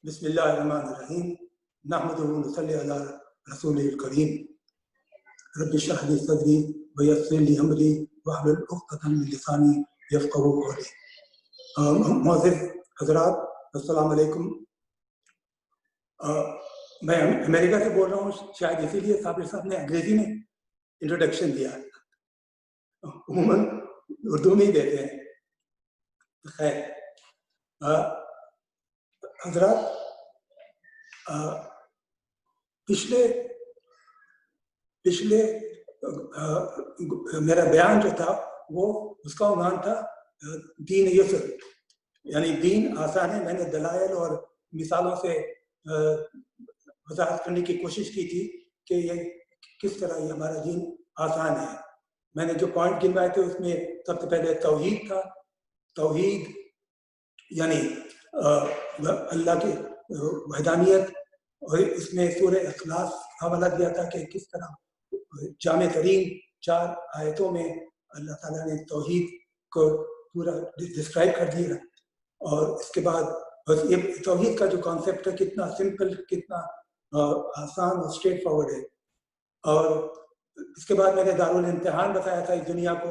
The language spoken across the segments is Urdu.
بسم اللہ الرحمن الرحیم نحمدہ و نصلی علی رسول الکریم رب اشرح لی صدری ویسر لی امری واحلل عقدۃ من لسانی یفقہوا قولی۔ معزز حضرات السلام علیکم۔ میں امریکہ سے بول رہا ہوں، شاید اسی لیے صابر صاحب نے انگریزی میں انٹروڈکشن دیا، عموماً اردو میں ہی دیتے ہیں۔ خیر حضرات، پچھلے میرا بیان جو تھا وہ اس کا عنوان تھا دین یسر، یعنی دین آسان ہے۔ میں نے دلائل اور مثالوں سے وضاحت کرنے کی کوشش کی تھی کہ یہ کس طرح یہ ہمارا دین آسان ہے۔ میں نے جو پوائنٹ گنوائے تھے اس میں سب سے پہلے توحید تھا۔ توحید یعنی اللہ کی وحدانیت، اور اس میں سورہ اخلاص حوالہ دیا تھا کہ کس طرح جامع ترین 4 آیتوں میں اللہ تعالیٰ نے توحید کو پورا ڈسکرائب کر دیا۔ اور اس کے بعد بس یہ توحید کا جو کانسیپٹ ہے کتنا سمپل، کتنا آسان اور اسٹریٹ فارورڈ ہے۔ اور اس کے بعد میں نے دارالامتحان بتایا تھا اس دنیا کو،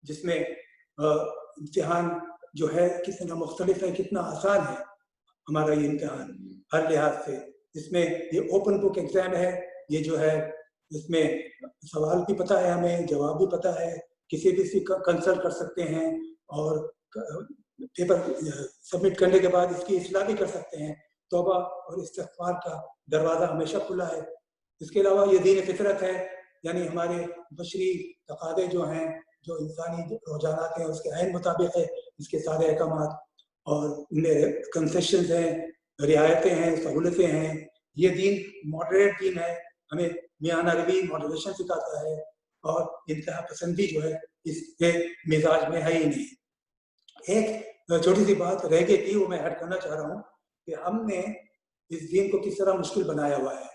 جس میں امتحان جو ہے کس طرح مختلف ہے، کتنا آسان ہے ہمارا یہ امتحان ہر لحاظ سے۔ اس میں یہ اوپن بک ایگزام ہے، یہ جو ہے اس میں سوال بھی پتہ ہے، ہمیں جواب بھی پتہ ہے، کسی بھی کنسلٹ کر سکتے ہیں، اور پیپر سبمٹ کرنے کے بعد اس کی اصلاح بھی کر سکتے ہیں۔ توبہ اور استغفار کا دروازہ ہمیشہ کھلا ہے۔ اس کے علاوہ یہ دین فطرت ہے، یعنی ہمارے بشری تقاضے جو ہیں، جو انسانی رجحانات ہیں، اس کے عین مطابق ہے اس کے سارے احکامات، اور ان میں کنسیشنز ہیں، رعایتیں ہیں، سہولتیں ہیں۔ یہ دین ماڈریٹ دین ہے، ہمیں میانہ روی ماڈریشن سکھاتا ہے، اور انتہا پسندی جو ہے اس کے مزاج میں ہے ہی نہیں۔ ایک چھوٹی سی بات رہ گئی تھی، وہ میں ایڈ کرنا چاہ رہا ہوں کہ ہم نے اس دین کو کس طرح مشکل بنایا ہوا ہے۔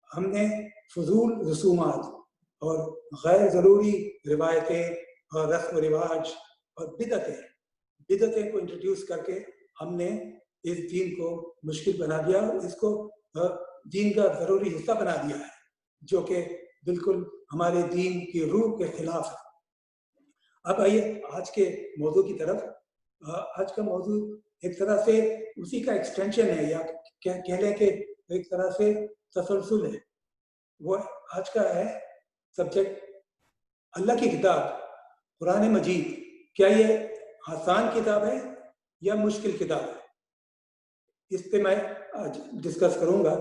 ہم نے فضول رسومات اور غیر ضروری روایتیں اور رسم و رواج اور بدعتیں کو انٹروڈیوس کر کے ہم نے اس دین کو مشکل بنا دیا، اور اس کو دین کا ضروری حصہ بنا دیا ہے، جو کہ بالکل ہمارے دین کی روح کے خلاف ہے۔ اب آئیے آج کے موضوع کی طرف۔ آج کا موضوع ایک طرح سے اسی کا ایکسٹینشن ہے، یا کہہ لیں کہ ایک طرح سے تسلسل ہے۔ وہ آج کا ہے سبجیکٹ اللہ کی کتاب قرآن مجید، کیا یہ آسان کتاب ہے یا مشکل کتاب ہے؟ اس پہ میں آج ڈسکس کروں گا۔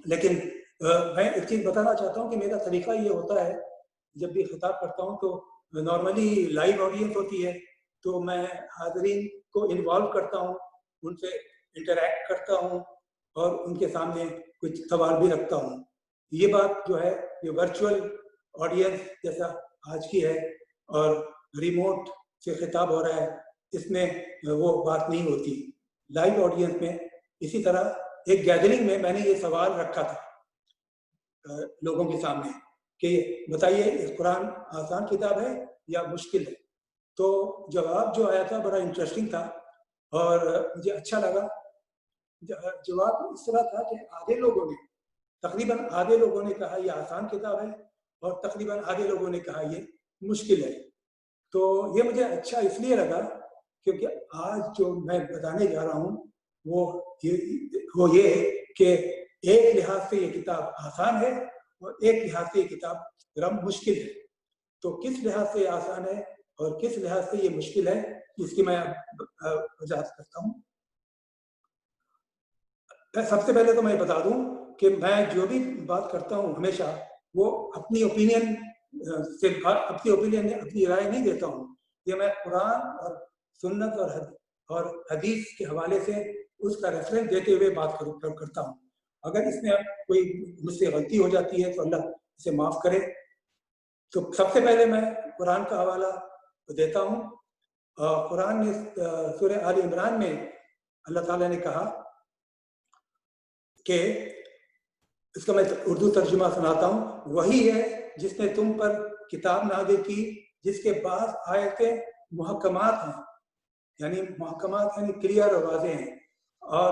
لیکن میں ایک چیز بتانا چاہتا ہوں کہ میرا طریقہ یہ ہوتا ہے، جب بھی خطاب کرتا ہوں تو نارملی لائیو آڈینس ہوتی ہے، تو میں حاضرین کو انوالو کرتا ہوں، ان سے انٹریکٹ کرتا ہوں، اور ان کے سامنے کچھ سوال بھی رکھتا ہوں۔ یہ بات جو ہے یہ ورچوئل آڈینس جیسا آج کی ہے، اور ریموٹ سے خطاب ہو رہا ہے، اس میں وہ بات نہیں ہوتی۔ لائیو آڈینس میں اسی طرح ایک گیدرنگ میں میں نے یہ سوال رکھا تھا لوگوں کے سامنے کہ بتائیے قرآن آسان کتاب ہے یا مشکل ہے؟ تو جواب جو آیا تھا بڑا انٹرسٹنگ تھا، اور مجھے اچھا لگا۔ جواب اس طرح تھا کہ تقریباً آدھے لوگوں نے کہا یہ آسان کتاب ہے، اور تقریباً آدھے لوگوں نے کہا یہ مشکل ہے۔ تو یہ مجھے اچھا اس لیے لگا کیونکہ آج جو میں بتانے جا رہا ہوں وہ یہ ہے کہ ایک لحاظ سے یہ کتاب آسان ہے، اور ایک لحاظ سے یہ کتاب ذرا مشکل ہے۔ تو کس لحاظ سے یہ آسان ہے اور کس لحاظ سے یہ مشکل ہے، اس کی میں وضاحت کرتا ہوں۔ سب سے پہلے تو میں بتا دوں کہ میں جو بھی بات کرتا ہوں ہمیشہ وہ اپنی اوپینین اپنی رائے نہیں دیتا ہوں۔ یہ میں قرآن اور سنت اور حدیث کے حوالے سے اس کا ریفرنس دیتے ہوئے بات کرتا ہوں۔ اگر اس میں کوئی مجھ سے غلطی ہو جاتی ہے تو اللہ اسے معاف کرے۔ تو سب سے پہلے میں قرآن کا حوالہ دیتا ہوں۔ قرآن نے سورہ آل عمران میں اللہ تعالیٰ نے کہا کہ اس کا میں اردو ترجمہ سناتا ہوں۔ وہی ہے جس نے تم پر کتاب نازل کی جس کے بعض آیتیں محکمات ہیں، یعنی محکمات یعنی کلیئر اور واضح ہیں، اور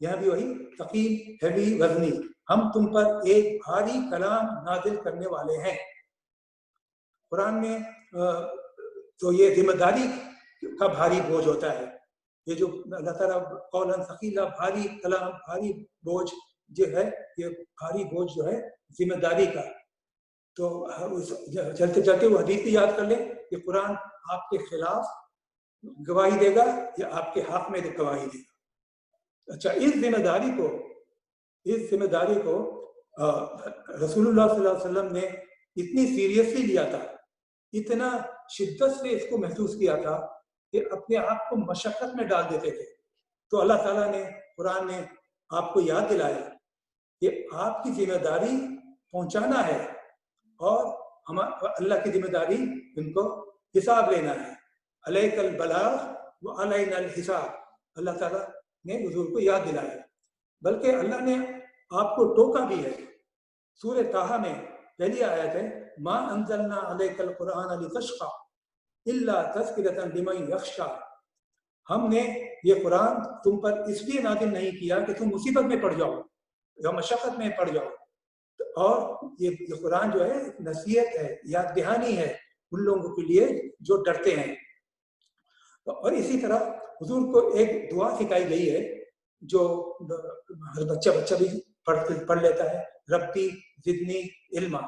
یہاں بھی وہی ثقیل ہیوی وزنی، ہم تم پر ایک بھاری کلام نازل کرنے والے ہیں۔ قرآن میں تو یہ ذمہ داری کا بھاری بوجھ ہوتا ہے، یہ جو اللہ تعالیٰ قولاً ثقیلا، بھاری کلام، بھاری بوجھ جو ہے، یہ بھاری بوجھ جو ہے ذمہ داری کا۔ تو چلتے چلتے وہ حدیث بھی یاد کر لیں کہ قرآن آپ کے خلاف گواہی دے گا یا آپ کے حق میں گواہی دے گا۔ اچھا، اس ذمہ داری کو رسول اللہ صلی اللہ علیہ وسلم نے اتنی سیریسلی لیا تھا، اتنا شدت سے اس کو محسوس کیا تھا کہ اپنے آپ کو مشقت میں ڈال دیتے تھے۔ تو اللہ تعالیٰ نے قرآن میں آپ کو یاد دلایا کہ آپ کی ذمہ داری پہنچانا ہے، اور اللہ کی ذمہ داری ان کو حساب لینا ہے۔ علیک البلاغ وعلینا الحساب، اللہ تعالیٰ نے حضور کو یاد دلایا، بلکہ اللہ نے آپ کو ٹوکا بھی ہے۔ سورہ طٰہٰ میں پہلی آیت ہے، ما انزلنا علیک القرآن لتشقى الا تذکرۃ لمن یخشی، ہم نے یہ قرآن تم پر اس لیے نازل نہیں کیا کہ تم مصیبت میں پڑ جاؤ یا مشقت میں پڑ جاؤ، اور یہ قرآن جو ہے نصیحت ہے، یاد دہانی ہے ان لوگوں کے لیے جو ڈرتے ہیں۔ اور اسی طرح حضور کو ایک دعا سکھائی گئی ہے جو ہر بچہ بھی پڑھ لیتا ہے، ربی زدنی علما،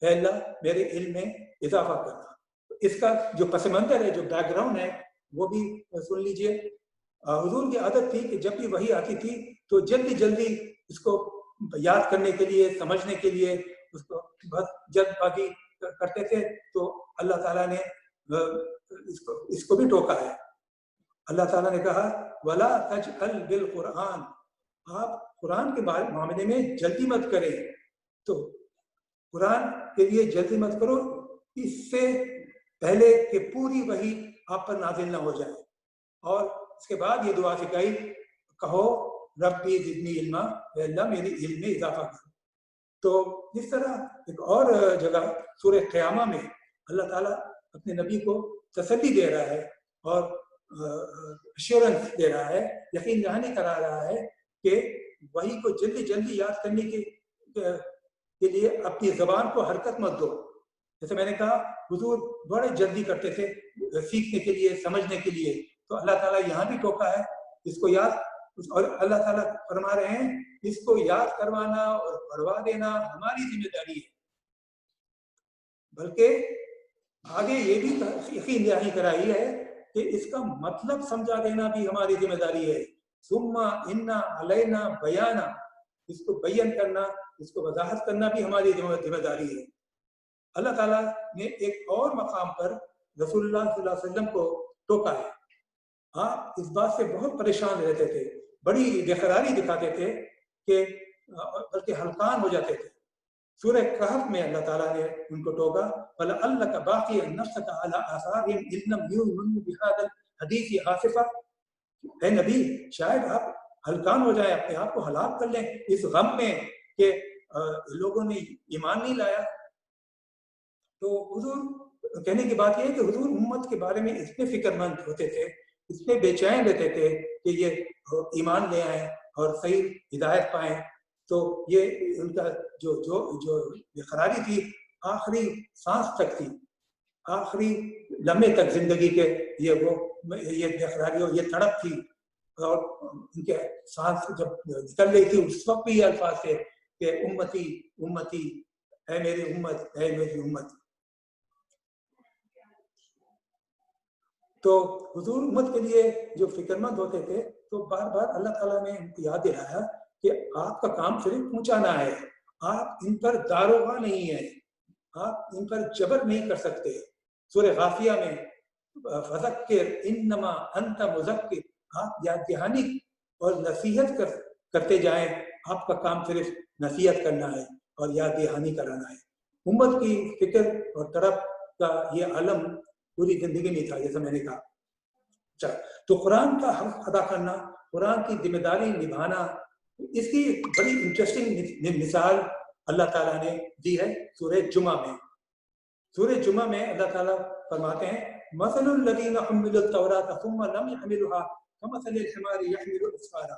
اے اللہ میرے علم میں اضافہ کرنا۔ اس کا جو پس منظر ہے، جو بیک گراؤنڈ ہے، وہ بھی سن لیجئے۔ حضور کی عادت تھی کہ جب بھی وحی آتی تھی تو جلدی اس کو یاد کرنے کے لیے، سمجھنے کے لیے اس کو بہت جلد بازی کرتے تھے، تو اللہ تعالیٰ نے اس کو بھی ٹوکا ہے۔ اللہ تعالیٰ نے کہا وَلَا تَجْعَلْ بِالْقُرْآنِ، آپ قرآن کے معاملے میں جلدی مت کریں، تو قرآن کے لیے جلدی مت کرو اس سے پہلے کہ پوری وحی آپ پر نازل نہ ہو جائے۔ اور اس کے بعد یہ دعا سکھائی، کہو ربی زدنی علما، اے اللہ میرے علم میں اضافہ کرو۔ تو اس طرح ایک اور جگہ سورہ قیامہ میں اللہ تعالیٰ اپنے نبی کو تسلی دے رہا ہے اور ایشورنس دے رہا ہے، یقین دہانی کرا رہا ہے کہ وحی کو جلدی یاد کرنے کے لیے اپنی زبان کو حرکت مت دو۔ جیسے میں نے کہا حضور بڑے جلدی کرتے تھے سیکھنے کے لیے، سمجھنے کے لیے، تو اللہ تعالیٰ یہاں بھی ٹوکا ہے اس کو یاد، اور اللہ تعالیٰ فرما رہے ہیں اس کو یاد کروانا اور پڑھوا دینا ہماری ذمہ داری ہے، بلکہ آگے یہ بھی یقین دہانی کرائی ہے کہ اس کا مطلب سمجھا دینا بھی ہماری ذمہ داری ہے۔ ثم ان علینا بیانا، اس کو بیان کرنا، اس کو وضاحت کرنا بھی ہماری ذمہ داری ہے۔ اللہ تعالیٰ نے ایک اور مقام پر رسول اللہ صلی اللہ علیہ وسلم کو ٹوکا ہے۔ آپ اس بات سے بہت پریشان رہتے تھے، بڑی بےقراری دکھاتے تھے کہ بلکہ ہلکان ہو جاتے تھے۔ سورہ کہف میں اللہ تعالیٰ نے ان کو ٹوکا وَلَعَلَّكَ بَاقِعٌ نَفْسَكَ عَلَىٰ آثَارِهِمْ إِن لَّمْ يُؤْمِنُوا بِهَٰذَا الْحَدِيثِ آسِفًا، اے نبی شاید آپ ہلکان ہو جائیں، اپنے آپ کو ہلاک کر لیں اس غم میں کہ لوگوں نے ایمان نہیں لایا۔ تو حضور کہنے کی بات یہ ہے کہ حضور امت کے بارے میں اتنے فکر مند ہوتے تھے، اتنے بے چین رہتے تھے کہ یہ ایمان لے آئیں اور صحیح ہدایت پائیں۔ تو یہ ان کا جو بےقراری تھی آخری سانس تک تھی، آخری لمحے تک زندگی کے یہ بےقراری اور یہ تڑپ تھی، اور ان کے سانس جب نکل رہی تھی اس وقت بھی یہ الفاظ تھے کہ امتی امتی، اے میری امت، اے میری امت۔ تو حضور امت کے لیے جو فکر مند ہوتے تھے، تو بار بار اللہ تعالیٰ نے ان کو یاد دلایا کہ آپ کا کام صرف پہنچانا ہے، آپ ان پر داروغہ نہیں ہیں، آپ ان پر جبر نہیں کر سکتے۔ سورہ غافیہ میں فذکر انما انت مذکر، آپ یاد دہانی اور نصیحت کرتے جائیں، آپ کا کام صرف نصیحت کرنا ہے اور یاد دہانی کرانا ہے۔ امت کی فکر اور طرف کا یہ عالم پوری زندگی میں تھا، جیسا میں نے کہا۔ تو قرآن کا حق ادا کرنا، قرآن کی ذمہ داری نبھانا، اس کی ایک بڑی انٹرسٹنگ مثال اللہ تعالیٰ نے دی ہے سورہ جمعہ میں۔ سورہ جمعہ میں اللہ تعالیٰ فرماتے ہیں مثل الذین حملوا التوراۃ ثم لم يحملوها كمثل الحمار يحمل اسفارا،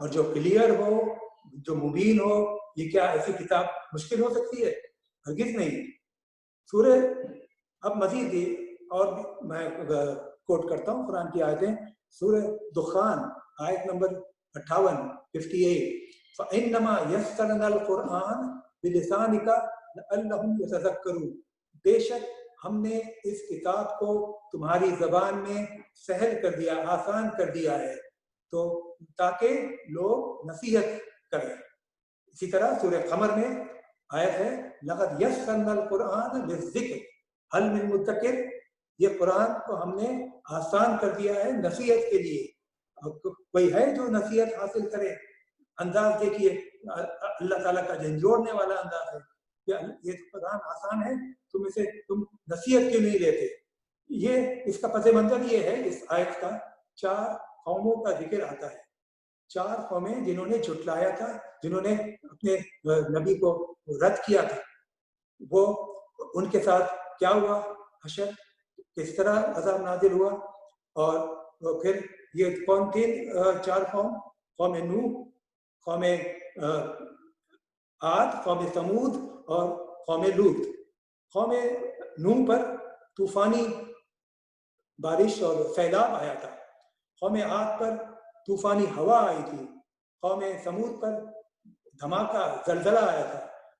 اور جو کلیئر ہو, جو مبین ہو. یہ کیا ایسی کتاب مشکل ہو سکتی ہے؟ ہرگز نہیں. سورہ اب مزید اور میں کوٹ کرتا ہوں قرآن کی آیتیں. سورہ دخان آیت نمبر 58 فَإِنَّمَا يَسَّرْنَا الْقُرْآنَ بِلِسَانِكَ لَعَلَّهُمْ يَتَذَكَّرُونَ. بے شک ہم نے اس کتاب کو تمہاری زبان میں سہل کر دیا, آسان کر دیا ہے, تو تاکہ لوگ نصیحت کریں. اسی طرح سورہ قمر میں آیت ہے لَقَدْ يَسَّرْنَا الْقُرْآنَ لِلذِّكْرِ هَلْ مِن مُدَّكِرٍ. یہ قرآن کو ہم نے آسان کر دیا ہے نصیحت کے لیے. کوئی ہے جو نصیحت حاصل کرے؟ انداز دیکھیے, اللہ تعالیٰ کا جھنجھوڑنے والا انداز ہے کہ یہ قرآن آسان ہے, تم نصیحت کیوں نہیں لیتے. یہ اس کا پس منظر یہ ہے, اس آیت کا 4 قوموں کا ذکر آتا ہے. 4 قومیں جنہوں نے جھٹلایا تھا, جنہوں نے اپنے نبی کو رد کیا تھا, وہ ان کے ساتھ کیا ہوا حشر, کس طرح عذاب نازل ہوا. اور پھر یہ کون تھے 4 قوم؟ قوم نوح, قوم عاد, قوم ثمود اور قوم لوط. قوم نوح پر طوفانی بارش اور سیلاب آیا تھا. قوم عاد پر طوفانی ہوا آئی تھی. قوم ثمود پر دھماکہ زلزلہ آیا تھا.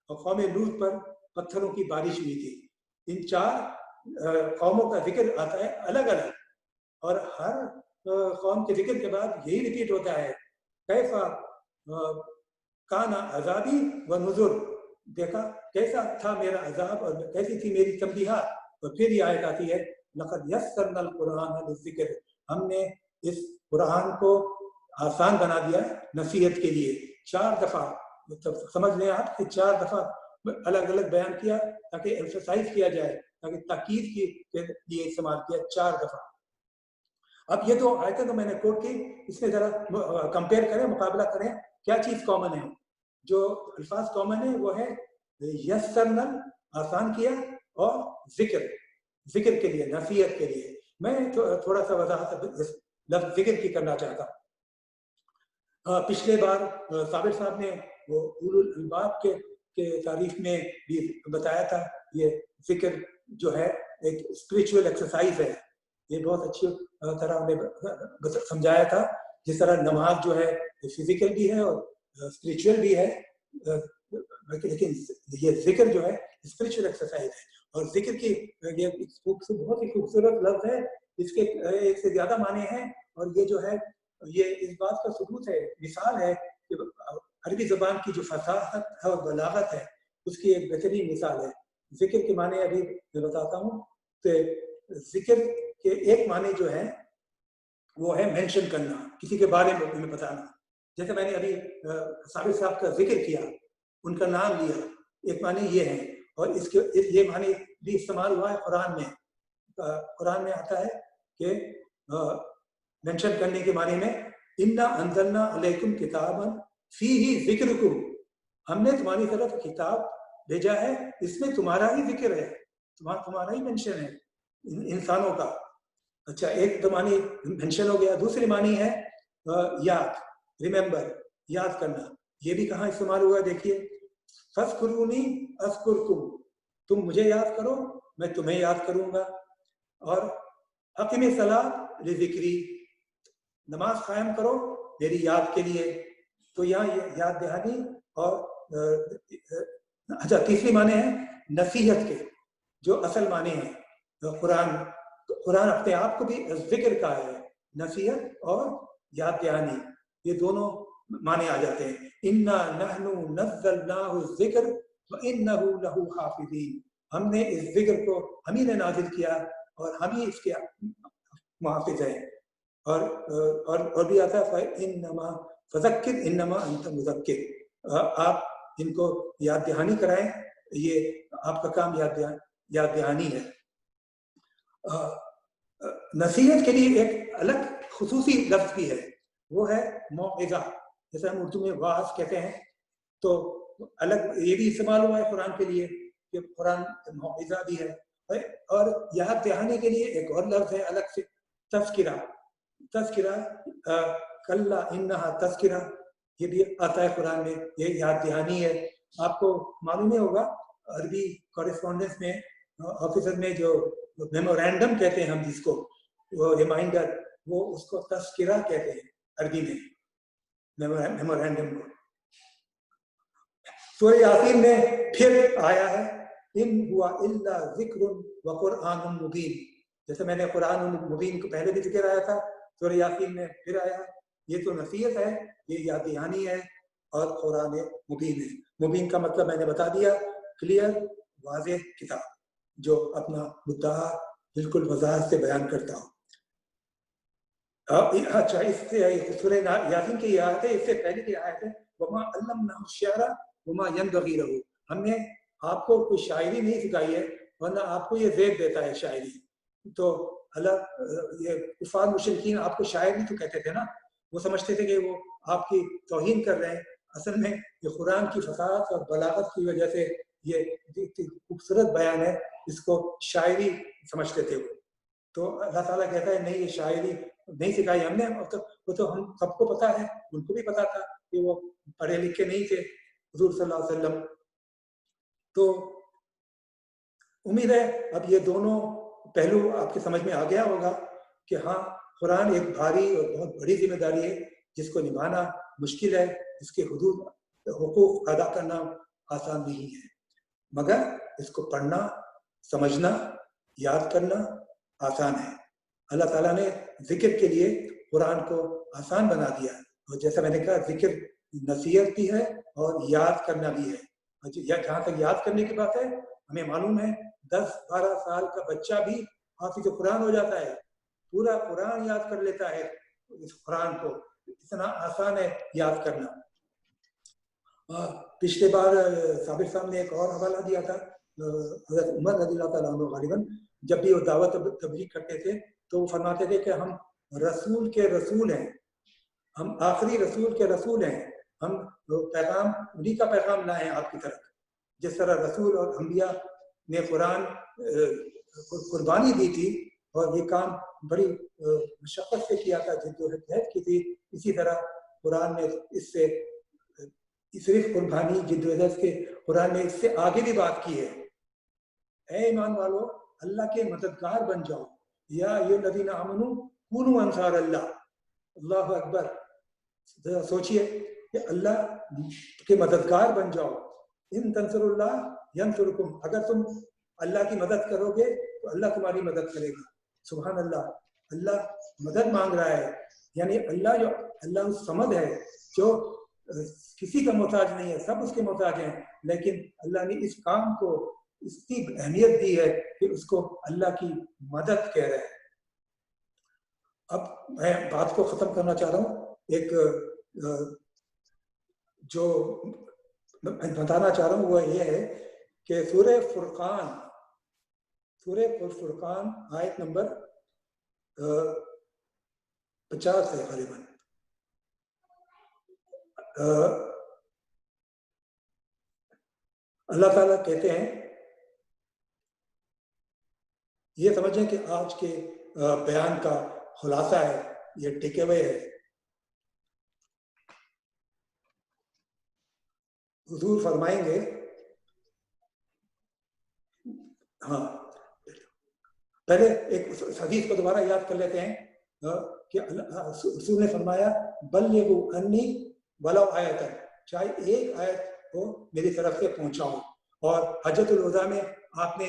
اور قوم لوط پر پتھروں کی بارش ہوئی تھی. ان 4 قوموں کا ذکر آتا ہے الگ الگ, اور ہر قوم کے ذکر کے بعد یہی ریپیٹ ہوتا ہے کیفا کانا عذابی و نذر. دیکھا کیسا تھا میرا عذاب اور کیسی تھی میری تنبیہات. اور پھر یہ آیت آتی ہے لقد یسرنا القرآن للذکر, ہم نے اس قرآن کو آسان بنا دیا نصیحت کے لیے. 4 دفعہ سمجھ لیں آپ کہ 4 دفعہ الگ الگ بیان کیا تاکہ ایمفسائز کیا جائے, تاکہ تاکید کے لیے استعمال کیا 4 دفعہ. اب یہ 2 آیتیں تو میں نے کوٹ کی, اس میں ذرا کمپیئر کریں, مقابلہ کریں, کیا چیز کامن ہے. جو الفاظ کامن ہے وہ ہے یسرنا, آسان کیا, اور ذکر کے لیے, نصیحت کے لیے. میں تھوڑا سا وضاحت لفظ ذکر کی کرنا چاہتا ہوں. پچھلے بار صابر صاحب نے وہ اولو الالباب کے تعریف میں بھی بتایا تھا. یہ ذکر جو ہے ایک اسپریچول ایکسرسائز ہے. یہ بہت اچھی طرح نے سمجھایا تھا. جس طرح نماز جو ہے فزیکل بھی ہے اور اسپریچول بھی ہے, لیکن یہ ذکر جو ہے اسپریچول ایکسرسائز ہے. اور ذکر کی یہ بہت ہی خوبصورت لفظ ہے, اس کے ایک سے زیادہ معنی ہیں. اور یہ جو ہے یہ اس بات کا ثبوت ہے, مثال ہے کہ عربی زبان کی جو فصاحت ہے اور بلاغت ہے اس کی ایک بہترین مثال ہے. ذکر کے معنی ابھی میں بتاتا ہوں. تو ذکر کے ایک معنی جو ہے وہ ہے مینشن کرنا, کسی کے بارے میں بتانا. جیسے میں نے ابھی صابر صاحب کا ذکر کیا, ان کا نام لیا, ایک معنی یہ ہے. اور اس کے یہ معنی بھی استعمال ہوا ہے قرآن میں. قرآن میں آتا ہے کہ مینشن کرنے کے معنی میں انا انزلنا علیکم کتابا فیہ ذکرکم, ہم نے تمہاری طرف کتاب بھیجا ہے, اس میں تمہارا ہی ذکر ہے, تمہارا ہی مینشن ہے انسانوں کا. اچھا, ایک تو معنی مینشن ہو گیا. دوسری معنی ہے یاد, ریممبر, یاد کرنا. یہ بھی کہاں استعمال ہوا دیکھیے, فاذکرونی اذکرکم, تم مجھے یاد کرو میں تمہیں یاد کروں گا. اور اقیم الصلاۃ لذکری, نماز قائم کرو میری یاد کے لیے. تو یہاں یاد دہانی. اور اچھا, تیسری معنی ہے نصیحت کے, جو اصل معنی ہے. قرآن اپنے آپ کو بھی ذکر کا ہے, نصیحت اور یاد دہانی, یہ دونوں معنی آ جاتے ہیں. انا نحن نزلناه الذکر وانه له حافظین, ہم نے اس ذکر کو ہم ہی نے نازل کیا اور ہم ہی اس کے محافظ ہیں. اور بھی آتا ہے انما فذکر انما انت مذکر, آپ ان کو یاد دہانی کرائیں, یہ آپ کا کام یاد دہانی ہے. نصیحت کے لیے ایک الگ خصوصی لفظ بھی ہے, وہ ہے موعظہ. جیسے ہم اردو میں واعظ کہتے ہیں, تو الگ یہ بھی استعمال ہوا ہے قرآن کے لیے کہ قرآن موعظہ بھی ہے. اور یاد دہانی کے لیے ایک اور لفظ ہے الگ سے, تذکرہ. کلا انہا تذکرہ, یہ بھی آتا ہے قرآن میں، یہ یاد دہانی ہے. آپ کو معلوم ہی ہوگا عربی کورسپونڈنس میں آفیسر میں جو میمورینڈم کہتے ہیں ہم جس کو، وہ ریمائنڈر، وہ اس کو تذکرہ کہتے ہیں عربی میں میمورینڈم کو. سورہ یاسین میں پھر آیا ہے ان ہوا الا ذکر و قرآن مبین. جیسے میں نے قرآن مبین کو پہلے بھی ذکر آیا تھا، سورہ یاسین میں پھر آیا. یہ تو نصیحت ہے، یہ یاد دہانی ہے اور قرآن مبین ہے. مبین کا مطلب میں نے بتا دیا، کلیئر، واضح کتاب جو اپنا مدعا بالکل وضاحت سے بیان کرتا ہو. اچھا، اس سے سورہ یاسین کی یہ آیت ہے، اس سے پہلے کی آیت ہے وما علمناه الشعر وما ينبغي له. ہم نے آپ کو کوئی شاعری نہیں سکھائی ہے، ورنہ آپ کو یہ زیب دیتا ہے شاعری. تو اللہ، یہ کفار مشرکین آپ کو شاعر بھی تو کہتے تھے نا، وہ سمجھتے تھے کہ وہ آپ کی توہین کر رہے ہیں. اصل میں یہ قرآن کی فصاحت اور بلاغت کی وجہ سے یہ خوبصورت بیان ہے، اس کو شاعری سمجھتے تھے وہ. تو اللہ تعالیٰ کہتا ہے نہیں، یہ شاعری نہیں سکھائی ہم نے. وہ تو ہم سب کو پتا ہے، ان کو بھی پتا تھا کہ وہ پڑھے لکھے نہیں تھے حضور صلی اللہ علیہ وسلم. تو امید ہے اب یہ دونوں پہلو آپ کے سمجھ میں آ گیا ہوگا کہ ہاں، قرآن ایک بھاری اور بہت بڑی ذمہ داری ہے جس کو نبھانا مشکل ہے. اس کے حدود حقوق ادا کرنا آسان نہیں ہے، مگر اس کو پڑھنا، سمجھنا، یاد کرنا آسان ہے. اللہ تعالیٰ نے ذکر کے لیے قرآن کو آسان بنا دیا، اور جیسا میں نے کہا ذکر نصیحت بھی ہے اور یاد کرنا بھی ہے. جہاں تک یاد کرنے کی بات ہے، ہمیں معلوم ہے 10-12 سال کا بچہ بھی حافظ قرآن ہو جاتا ہے، پورا قرآن یاد کر لیتا ہے. اس قرآن کو اتنا آسان ہے یاد کرنا. پچھلے بار صابر صاحب نے ایک اور حوالہ دیا تھا، حضرت عمر رضی اللہ تعالیٰ عنہ غالباً جب بھی وہ دعوت تبلیغ کرتے تھے تو وہ فرماتے تھے کہ ہم رسول کے رسول ہیں، ہم آخری رسول کے رسول ہیں، ہم پیغام انہی کا پیغام لائے ہیں آپ کی طرف. جس طرح رسول اور انبیاء نے قرآن قربانی دی تھی اور یہ کام بڑی مشقت سے کیا تھا، جدوجہد کی تھی، اسی طرح قرآن نے اس سے صرف قربانی جدوجہد کے قرآن نے اس سے آگے بھی بات کی ہے. اے ایمان والو، اللہ کے مددگار بن جاؤ. یا ایھا الذین آمنوا کونوا انصار اللہ. اللہ اکبر. سوچئے کہ اللہ کے مددگار بن جاؤ. ان تنصر اللہ ینصرکم. اگر تم اللہ کی مدد کرو گے تو اللہ تمہاری مدد کرے گا. سبحان اللہ. اللہ مدد مانگ رہا ہے، یعنی اللہ اس صمد ہے جو کسی کا محتاج نہیں ہے، سب اس کے محتاج ہیں، لیکن اللہ نے اس کام کو اس کی اہمیت دی ہے کہ اس کو اللہ کی مدد کہہ رہے ہیں. اب میں بات کو ختم کرنا چاہ رہا ہوں. ایک جو میں بتانا چاہ رہا ہوں وہ یہ ہے کہ سورہ فرقان آیت نمبر 50 ہے غالباً. اللہ تعالیٰ کہتے ہیں، یہ سمجھیں کہ آج کے بیان کا خلاصہ ہے، یہ ٹیک اوے ہے. حضور فرمائیں گے، ہاں پہلے ایک حدیث کو دوبارہ یاد کر لیتے ہیں کہ رسول نے فرمایا بلغوا انی ولو آیۃ، چاہے ایک آیت کو میری طرف سے پہنچاؤ. اور حجۃ الوداع میں آپ نے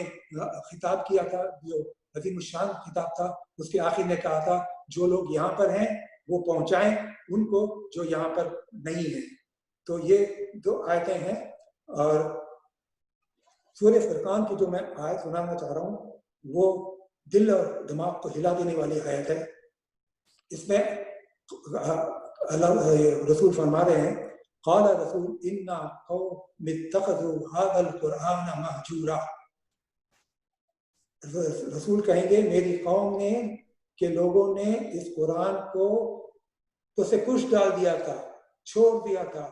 خطاب کیا تھا، جو عظیم الشان خطاب تھا، اس کے آخر نے کہا تھا جو لوگ یہاں پر ہیں وہ پہنچائیں ان کو جو یہاں پر نہیں ہیں. تو یہ 2 آیتیں ہیں. اور سورہ فرقان کی جو میں آیت سنانا چاہ رہا ہوں وہ دل اور دماغ کو ہلا دینے والی آیت ہے. اس میں اللہ رسول فرما رہے ہیں قال رسول انا قوم اتخذوا هذا القرآن مہجورا. رسول کہیں گے میری قوم نے کہ لوگوں نے اس قرآن کو تو سے کچھ ڈال دیا تھا، چھوڑ دیا تھا،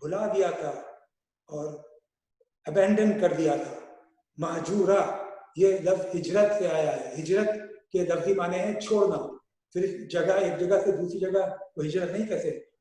بھلا دیا تھا اور ابینڈن کر دیا تھا. مہجورا یہ لفظ ہجرت سے آیا ہے. ہجرت کے لفظی معنی ہے چھوڑنا. صرف ایک جگہ سے دوسری جگہ وہ ہجرت نہیں کہتے،